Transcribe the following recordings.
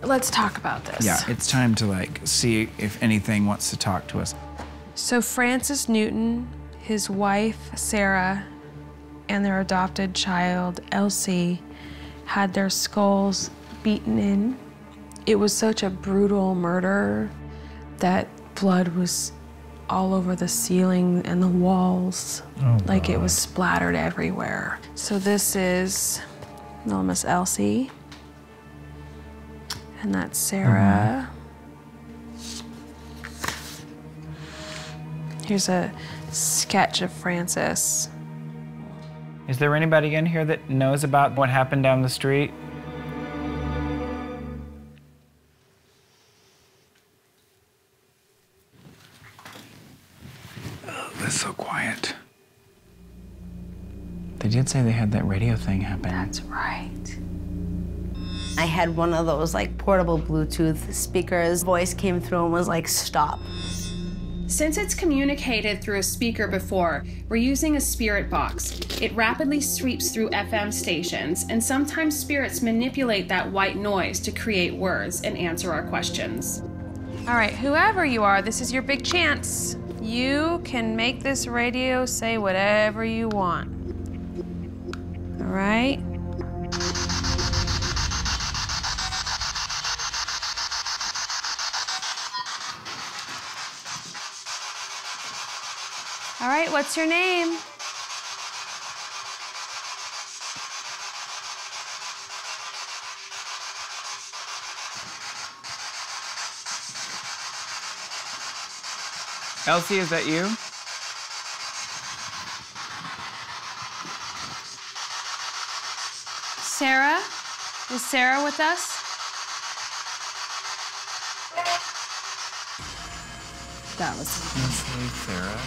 Let's talk about this. Yeah, it's time to like see if anything wants to talk to us. So Francis Newton, his wife, Sarah, and their adopted child, Elsie, had their skulls beaten in. It was such a brutal murder that blood was all over the ceiling and the walls. Oh, like God. It was splattered everywhere. So this is little Miss Elsie. And that's Sarah. Here's a sketch of Francis. Is there anybody in here that knows about what happened down the street? Oh, that's so quiet. They did say they had that radio thing happen. That's right. I had one of those like portable Bluetooth speakers. Voice came through and was like, stop. Since it's communicated through a speaker before, we're using a spirit box. It rapidly sweeps through FM stations, and sometimes spirits manipulate that white noise to create words and answer our questions. All right, whoever you are, this is your big chance. You can make this radio say whatever you want. All right? All right, what's your name? Elsie, is that you? Sarah? Is Sarah with us? That was Sarah.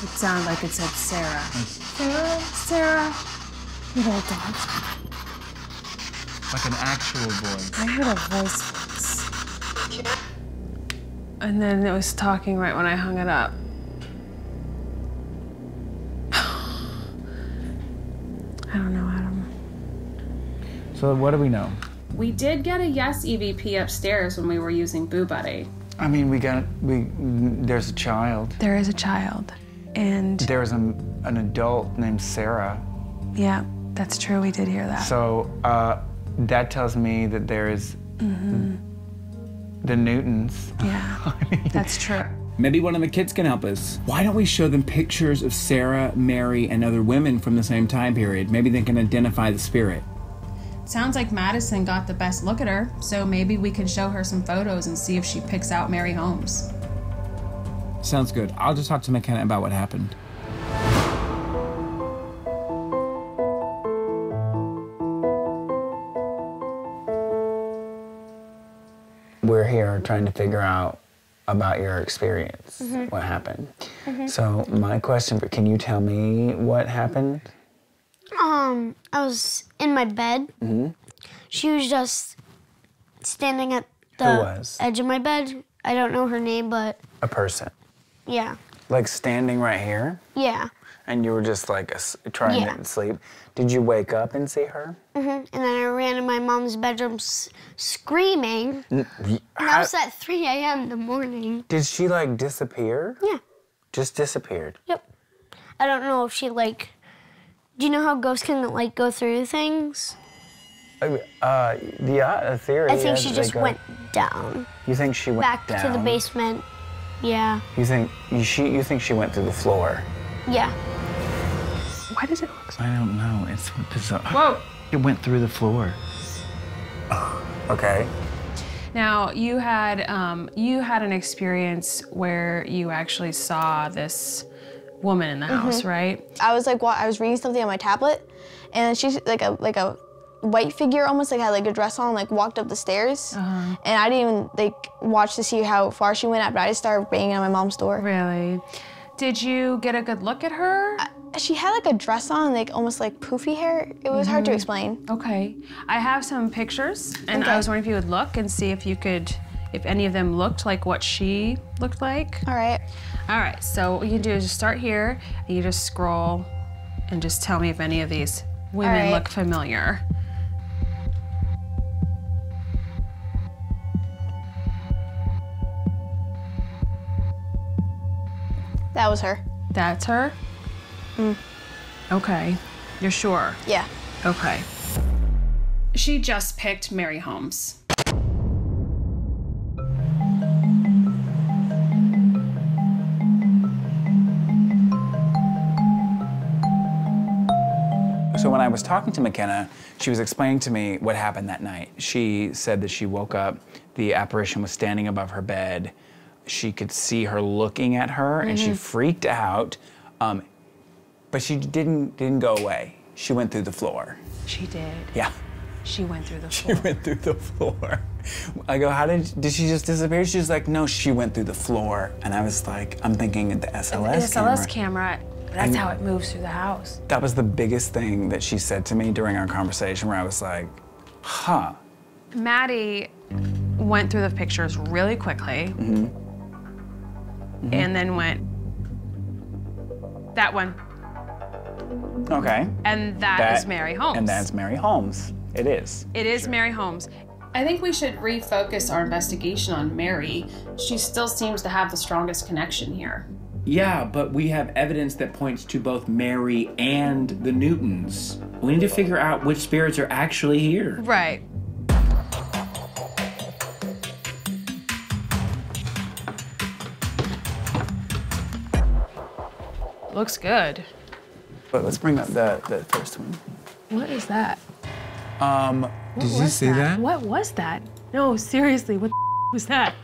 It sounded like it said Sarah. Sarah? Sarah? You heard a dog? Like an actual voice. I heard a voice. And then it was talking right when I hung it up. I don't know, Adam. So what do we know? We did get a yes EVP upstairs when we were using Boo Buddy. I mean, there's a child. There is a child, and... There's an adult named Sarah. Yeah, that's true, we did hear that. So that tells me that there is the Newtons. Yeah, that's true. Maybe one of the kids can help us. Why don't we show them pictures of Sarah, Mary, and other women from the same time period? Maybe they can identify the spirit. Sounds like Madison got the best look at her, so maybe we can show her some photos and see if she picks out Mary Holmes. Sounds good. I'll just talk to McKenna about what happened. We're here trying to figure out about your experience, what happened. So my question, can you tell me what happened? I was in my bed. She was just standing at Who was? the edge of my bed. I don't know her name, but... A person. Yeah. Like standing right here? Yeah. And you were just like trying to sleep. Did you wake up and see her? And then I ran in my mom's bedroom screaming. And that was at 3 a.m. in the morning. Did she like disappear? Yeah. Just disappeared? Yep. I don't know if she like... Do you know how ghosts can like go through things? Yeah, a theory. I think she just went down. You think she went back down? to the basement. Yeah. You think she went through the floor? Yeah. Why does it look so... I don't know. It's bizarre. Whoa! It went through the floor. Okay. Now, you had an experience where you actually saw this woman in the house, right? I was like, I was reading something on my tablet, and she's like a white figure, almost like had like a dress on, like walked up the stairs, and I didn't even like watch to see how far she went at, but I just started banging on my mom's door. Really? Did you get a good look at her? She had like a dress on, like almost like poofy hair. It was hard to explain. Okay. I have some pictures, and I was wondering if you would look and see if you could, if any of them looked like what she looked like. All right. All right, so what you can do is just start here, and you just scroll, and just tell me if any of these women look familiar. That was her. That's her? Okay. You're sure? Yeah. Okay. She just picked Mary Holmes. So when I was talking to McKenna, she was explaining to me what happened that night. She said that she woke up, the apparition was standing above her bed. She could see her looking at her, and she freaked out. But she didn't go away. She went through the floor. She did. Yeah. She went through the floor. She went through the floor. I go, did she just disappear? She's like, no, she went through the floor. And I was like, I'm thinking the SLS camera. The SLS camera, that's how it moves through the house. That was the biggest thing that she said to me during our conversation, where I was like, huh. Maddie went through the pictures really quickly. And then went, that one. Okay. And that is Mary Holmes. And that's Mary Holmes. It is. It is Mary Holmes. I think we should refocus our investigation on Mary. She still seems to have the strongest connection here. Yeah, but we have evidence that points to both Mary and the Newtons. We need to figure out which spirits are actually here. Right. Looks good. But let's bring up the first one. What is that? Did you see that? What was that? No, seriously, what the was that?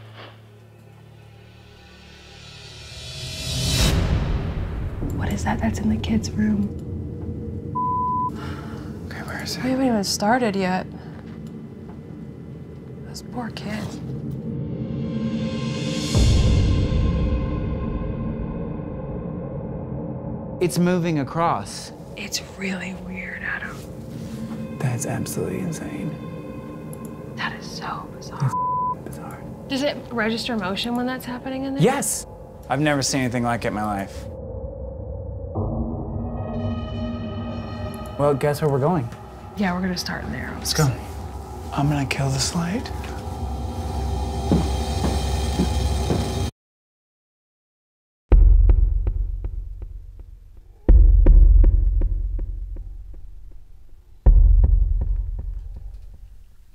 What is that? That's in the kids' room. Okay, where is We it? haven't even started yet. Those poor kids. It's moving across. It's really weird, Adam. That's absolutely insane. That is so bizarre. Bizarre. Does it register motion when that's happening in there? Yes! I've never seen anything like it in my life. Well, guess where we're going? Yeah, we're gonna start in there. Let's go. I'm gonna kill this light.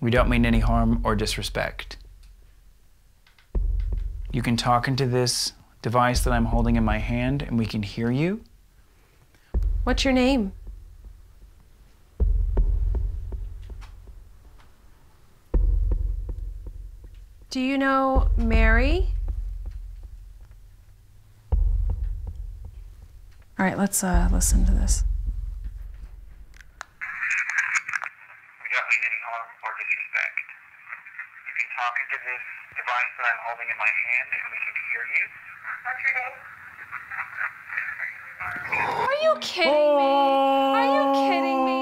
We don't mean any harm or disrespect. You can talk into this device that I'm holding in my hand, and we can hear you. What's your name? Do you know Mary? All right, let's listen to this. We don't mean any harm or disrespect. You can talk into this device that I'm holding in my hand, and we can hear you. What's your name? Are you kidding me? Are you kidding me?